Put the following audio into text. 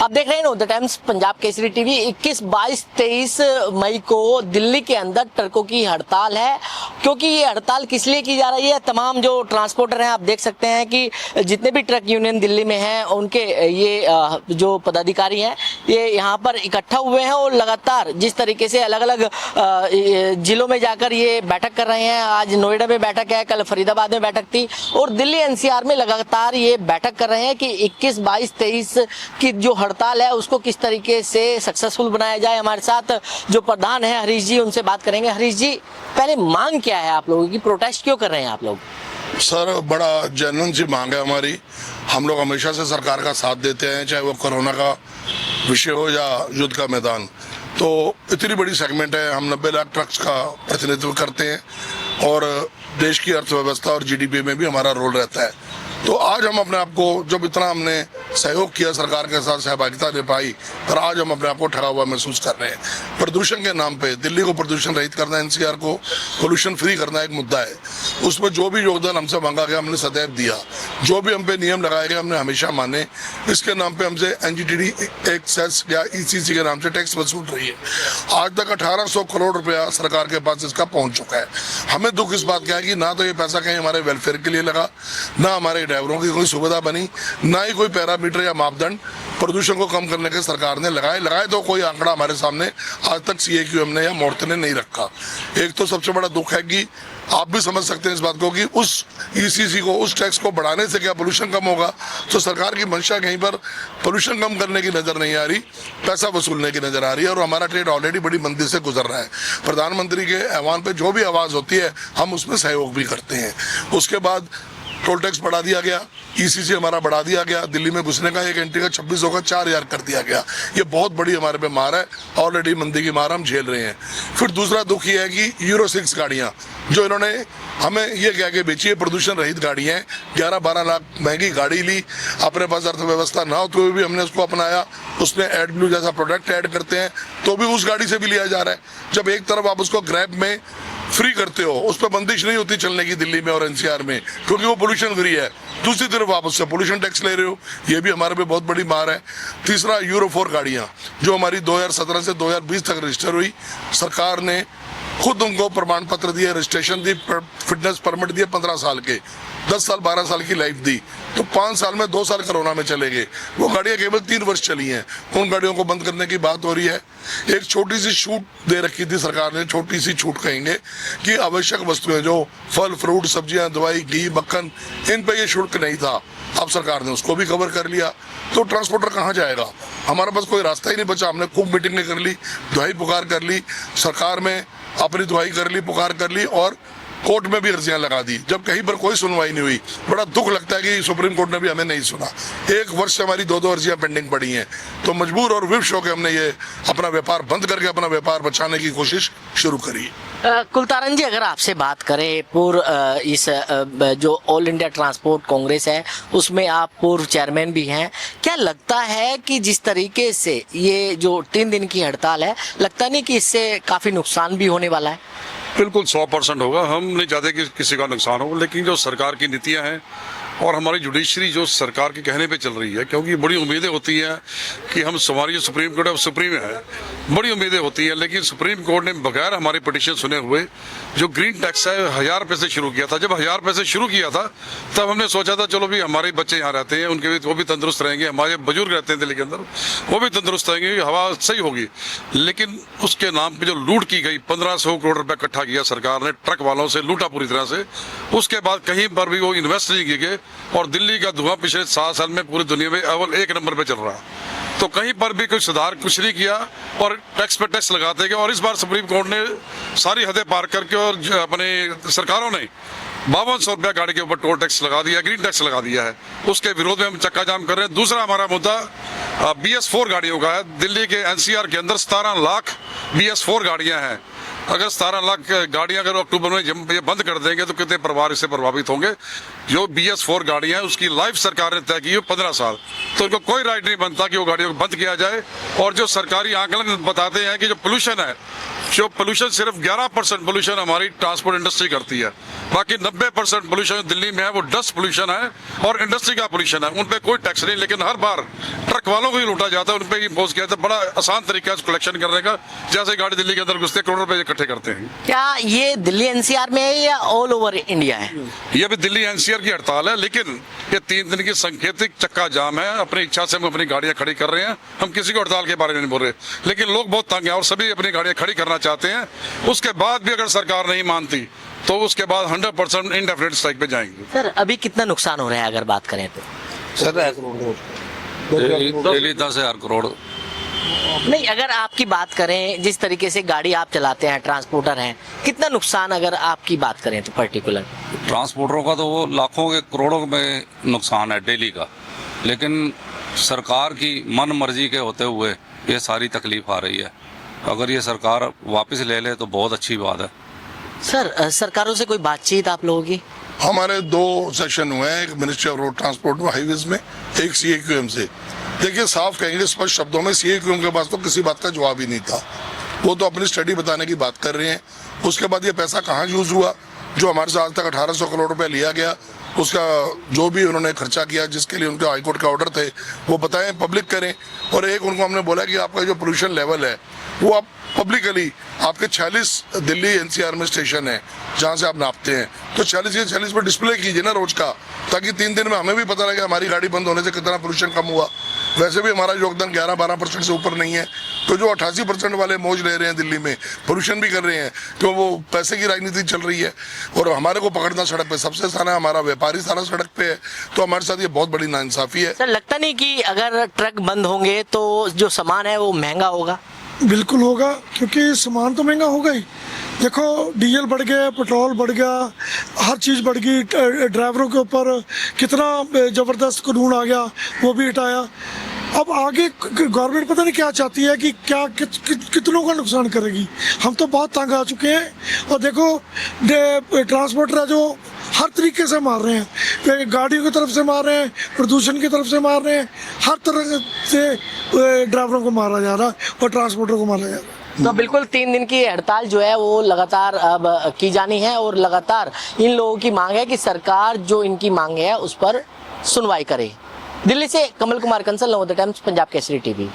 आप देख रहे हैं the times Punjab Kesari TV. 21, 22, 23 मई को दिल्ली के अंदर ट्रकों की हड़ताल है, क्योंकि ये हड़ताल किस लिए की जा रही है। तमाम जो ट्रांसपोर्टर हैं, आप देख सकते हैं कि जितने भी ट्रक यूनियन दिल्ली में हैं उनके ये जो पदाधिकारी हैं ये यहाँ पर इकट्ठा हुए हैं और लगातार जिस तरीके से अलग अलग जिलों में जाकर ये बैठक कर रहे हैं। आज नोएडा में बैठक है, कल फरीदाबाद में बैठक थी और दिल्ली एनसीआर में लगातार ये बैठक कर रहे हैं कि 21, 22, 23 की जो हड़ताल है उसको किस तरीके से सक्सेसफुल बनाया जाए। हमारे साथ जो प्रधान है हरीश जी, उनसे बात करेंगे। हरीश जी, पहले मांग क्या है आप लोगों की, प्रोटेस्ट क्यों कर रहे हैं आप लोग? सर, बड़ा जेन्युइन सी मांग है हमारी। हम लोग हमेशा से सरकार का साथ देते हैं, चाहे वो कोरोना का विषय हो या युद्ध का मैदान। तो इतनी बड़ी सेगमेंट है, हम 90 लाख ट्रक्स का प्रतिनिधित्व करते हैं और देश की अर्थव्यवस्था और जीडीपी में भी हमारा रोल रहता है। तो आज हम अपने आप को, जब इतना हमने सहयोग किया, सरकार के साथ सहभागिता निभाई, पर आज हम अपने आप को ठगा हुआ महसूस कर रहे हैं। प्रदूषण के नाम पे दिल्ली को प्रदूषण रहित करना, एनसीआर को पोल्यूशन फ्री करना एक मुद्दा है। उसमें जो भी योगदान हमसे मांगा गया हमने सदैव दिया, जो भी हम पे नियम लगाए गए हमने हमेशा माने। इसके नाम पे हमसे एनजीटीडी एक सेस या ईसीसी के नाम से टैक्स वसूल रही है। आज तक 1800 करोड़ रुपया सरकार के पास इसका पहुंच चुका है। हमें दुख इस बात का है कि ना तो ये पैसा कहीं हमारे वेलफेयर के लिए लगा, ना हमारे ड्राइवरों की कोई सुविधा बनी, ना ही कोई पैरामीटर या मापदंड प्रदूषण को कम करने के सरकार ने लगाए तो कोई आंकड़ा हमारे सामने आज तक सीएक्यूएम ने या मोर्चे ने नहीं रखा। एक तो सबसे बड़ा दुख है कि आप भी समझ सकते हैं इस बात को कि उस ईसीसी को, उस टैक्स को बढ़ाने से क्या पोल्यूशन कम होगा। तो सरकार की मंशा कहीं पर पोल्यूशन कम करने की नजर नहीं आ रही, पैसा वसूलने की नजर आ रही है। और हमारा ट्रेड ऑलरेडी बड़ी मंदी से गुजर रहा है। प्रधानमंत्री के आह्वान पे जो भी आवाज होती है हम उसमें सहयोग भी करते हैं। उसके बाद टोल टैक्स बढ़ा दिया गया, ईसीसी हमारा बढ़ा दिया गया, दिल्ली में घुसने का एक एंट्री का 2600 का 4000 कर दिया गया। ये बहुत बड़ी हमारे पे मार है, ऑलरेडी मंदी की मार हम झेल रहे हैं। फिर दूसरा दुख ये है कि यूरो 6 गाड़ियां जो इन्होंने हमें ये कह के बेची है प्रदूषण रहित गाड़ियां हैं, 11-12 लाख महंगी गाड़ी ली, अपने पास अर्थव्यवस्था ना होते हुए भी हमने उसको अपनाया। उसमें एड ब्लू जैसा प्रोडक्ट ऐड करते हैं तो भी उस गाड़ी से भी लिया जा रहा है। जब एक तरफ आप उसको ग्रैब में फ्री करते हो, उस पर बंदिश नहीं होती चलने की दिल्ली में और एनसीआर में, क्योंकि वो पोल्यूशन फ्री है। दूसरी तरफ आप उससे पोल्यूशन टैक्स ले रहे हो, ये भी हमारे पे बहुत बड़ी मार है। तीसरा, यूरो 4 गाड़ियां जो हमारी 2017 से 2020 तक रजिस्टर हुई, सरकार ने खुद उनको प्रमाण पत्र दिए, रजिस्ट्रेशन दी, फिटनेस परमिट दिए 15 साल के, 10 साल 12 साल की लाइफ दी। तो 5 साल में 2 साल कोरोना में चले गए। वो गाड़ियां केवल 3 वर्ष चली हैं। उन गाड़ियों को बंद करने की बात हो रही है। एक छोटी सी छूट दे रखी थी सरकार ने, छोटी सी छूट कहेंगे, कि आवश्यक वस्तुएं जो फल फ्रूट सब्जियां दवाई घी मक्खन, इन पे ये शुल्क नहीं था। अब सरकार ने उसको भी कवर कर लिया। तो ट्रांसपोर्टर कहाँ जाएगा? हमारे पास कोई रास्ता ही नहीं बचा। हमने खूब मीटिंगें कर ली, दुहाई पुकार कर ली, सरकार में अपनी दुहाई कर ली, पुकार कर ली और कोर्ट में भी अर्जियां लगा दी, जब कहीं पर कोई सुनवाई नहीं हुई। बड़ा दुख लगता है कि सुप्रीम कोर्ट ने भी हमें नहीं सुना। 1 वर्ष से हमारी 2 अर्जियां पेंडिंग पड़ी हैं। तो मजबूर और विवश होकर हमने ये अपना व्यापार बंद करके अपना व्यापार बचाने की कोशिश शुरू करी। कुलतारन जी, अगर आपसे बात करें इस जो ऑल इंडिया ट्रांसपोर्ट कांग्रेस है उसमें आप पूर्व चेयरमैन भी हैं, क्या लगता है कि जिस तरीके से ये जो 3 दिन की हड़ताल है, लगता नहीं कि इससे काफी नुकसान भी होने वाला है? बिल्कुल 100% होगा। हम नहीं चाहते कि किसी का नुकसान हो, लेकिन जो सरकार की नीतियां हैं और हमारी जुडिशरी जो सरकार के कहने पे चल रही है, क्योंकि बड़ी उम्मीदें होती हैं कि हम हमारी जो सुप्रीम कोर्ट है वो सुप्रीम है, बड़ी उम्मीदें होती हैं। लेकिन सुप्रीम कोर्ट ने बगैर हमारी पिटीशन सुने हुए जो ग्रीन टैक्स है 1000 रुपये से शुरू किया था। जब 1000 रुपये से शुरू किया था तब हमने सोचा था चलो भी हमारे बच्चे यहाँ रहते हैं, उनके भी वो भी तंदुरुस्त रहेंगे, हमारे बुजुर्ग रहते हैं दिल्ली के अंदर, वो भी तंदुरुस्त रहेंगे, हवा सही होगी। लेकिन उसके नाम पर जो लूट की गई, 1500 करोड़ रुपया इकट्ठा किया सरकार ने, ट्रक वालों से लूटा पूरी तरह से। उसके बाद कहीं पर भी वो इन्वेस्ट नहीं किए गए और दिल्ली का धुआं पिछले 7 साल में पूरी दुनिया में अव्वल 1 नंबर पे चल रहा है। तो कहीं पर भी कोई सुधार कुछ नहीं किया और टैक्स पे टैक्स लगाते गए। और इस बार सुप्रीम कोर्ट ने सारी हदें पार करके और अपने सरकारों ने 5200 रुपया गाड़ी के ऊपर टोल टैक्स लगा दिया, ग्रीन टैक्स लगा दिया है। उसके विरोध में हम चक्का जाम कर रहे हैं। दूसरा हमारा मुद्दा BS4 गाड़ियों का है। दिल्ली के एनसीआर के अंदर 17 लाख BS4 गाड़ियां हैं। अगर 17 लाख गाड़ियां अगर अक्टूबर में ये बंद कर देंगे तो कितने परिवार इससे प्रभावित होंगे। जो BS4 गाड़ियां हैं उसकी लाइफ सरकार ने तय की है 15 साल, तो उनको कोई राइट नहीं बनता कि वो गाड़ियों को बंद किया जाए। और जो सरकारी आंकलन बताते हैं कि जो पोल्यूशन है जो पोल्यूशन सिर्फ 11% पोल्यूशन हमारी ट्रांसपोर्ट इंडस्ट्री करती है, बाकी 90% पोल्यूशन दिल्ली में है वो डस्ट पोल्यूशन है और इंडस्ट्री का पोल्यूशन है। उन पे कोई टैक्स नहीं, लेकिन हर बार ट्रक वालों को ही लूटा जाता है, उन पे ही इम्पोज किया जाता है। बड़ा आसान तरीका है कलेक्शन करने का, जैसे गाड़ी दिल्ली के अंदर घुसते करोड़ों रुपए इकट्ठे करते हैं। क्या ये दिल्ली एनसीआर में है या ऑल ओवर इंडिया है? ये भी दिल्ली एनसीआर की हड़ताल है, लेकिन ये 3 दिन की सांकेतिक चक्का जाम है। अपनी इच्छा से हम अपनी गाड़ियां खड़ी कर रहे हैं, हम किसी को हड़ताल के बारे में नहीं बोल रहे, लेकिन लोग बहुत तंग हैं और सभी अपनी गाड़ियां खड़ी करना चाहते हैं। उसके बाद भी अगर सरकार नहीं मानती तो उसके बाद 100% इंडेफिनिट स्ट्राइक पे जाएंगे। सर अभी कितना नुकसान हो रहा है अगर बात करें तो? Sir daily 10,000 crore. नहीं, अगर आपकी बात करें, जिस तरीके से गाड़ी आप चलाते हैं, ट्रांसपोर्टर हैं, कितना नुकसान अगर आपकी बात करें तो पर्टिकुलर? ट्रांसपोर्टरों का तो वो लाखों के करोड़ों में नुकसान है डेली का, लेकिन सरकार की मन मर्जी के होते हुए ये सारी तकलीफ आ रही है। अगर ये सरकार वापस ले ले तो बहुत अच्छी बात है। सर सरकारों से कोई बातचीत आप लोगों की? हमारे 2 सेशन हुए हैं, एक मिनिस्ट्री ऑफ रोड ट्रांसपोर्ट में हाईवेज में, एक CAQM से। देखिए साफ कहेंगे स्पष्ट शब्दों में, CAQM के पास तो किसी बात का जवाब ही नहीं था। वो तो अपनी स्टडी बताने की बात कर रहे हैं। उसके बाद ये पैसा कहाँ यूज हुआ, जो हमारे से आज तक 1800 करोड़ रुपए लिया गया, उसका जो भी उन्होंने खर्चा किया, जिसके लिए उनके हाईकोर्ट के ऑर्डर थे, वो बताएं, पब्लिक करें। और एक उनको हमने बोला कि आपका जो पोल्यूशन लेवल है वो आप पब्लिकली, आपके 46 दिल्ली NCR में स्टेशन है जहाँ से आप नापते हैं, तो 46 के 46 पर डिस्प्ले कीजिए ना रोज का, ताकि 3 दिन में हमें भी पता लगे हमारी गाड़ी बंद होने से कितना पोल्यूशन कम हुआ। वैसे भी हमारा योगदान 11-12% से ऊपर नहीं है, तो जो 88% वाले मौज ले रहे हैं दिल्ली में, पोल्यूशन भी कर रहे हैं, तो वो पैसे की राजनीति चल रही है। और हमारे को पकड़ना सड़क पे सबसे आसान है, हमारा व्यापारी सारा सड़क पे है, तो हमारे साथ ये बहुत बड़ी नाइंसाफी है। सर लगता नहीं कि अगर ट्रक बंद होंगे तो जो सामान है वो महंगा होगा? बिल्कुल होगा, क्योंकि सामान तो महंगा होगा ही। देखो डीजल बढ़ गया, पेट्रोल बढ़ गया, हर चीज़ बढ़ गई। ड्राइवरों के ऊपर कितना ज़बरदस्त कानून आ गया, वो भी हटाया। अब आगे गवर्नमेंट पता नहीं क्या चाहती है कि क्या कितनों का नुकसान करेगी। हम तो बहुत तंग आ चुके हैं। और देखो ट्रांसपोर्टर है जो हर तरीके से मार रहे हैं, गाड़ियों की तरफ से मार रहे हैं, प्रदूषण की तरफ से मार रहे हैं, हर तरह से ड्राइवरों को मारा जा रहा है और ट्रांसपोर्टर को मारा जा रहा है। तो बिल्कुल 3 दिन की हड़ताल जो है वो लगातार अब की जानी है और लगातार इन लोगों की मांग है कि सरकार जो इनकी मांग है उस पर सुनवाई करे। दिल्ली से कमल कुमार कंसल, नवोदय टाइम्स, पंजाब केसरी टीवी।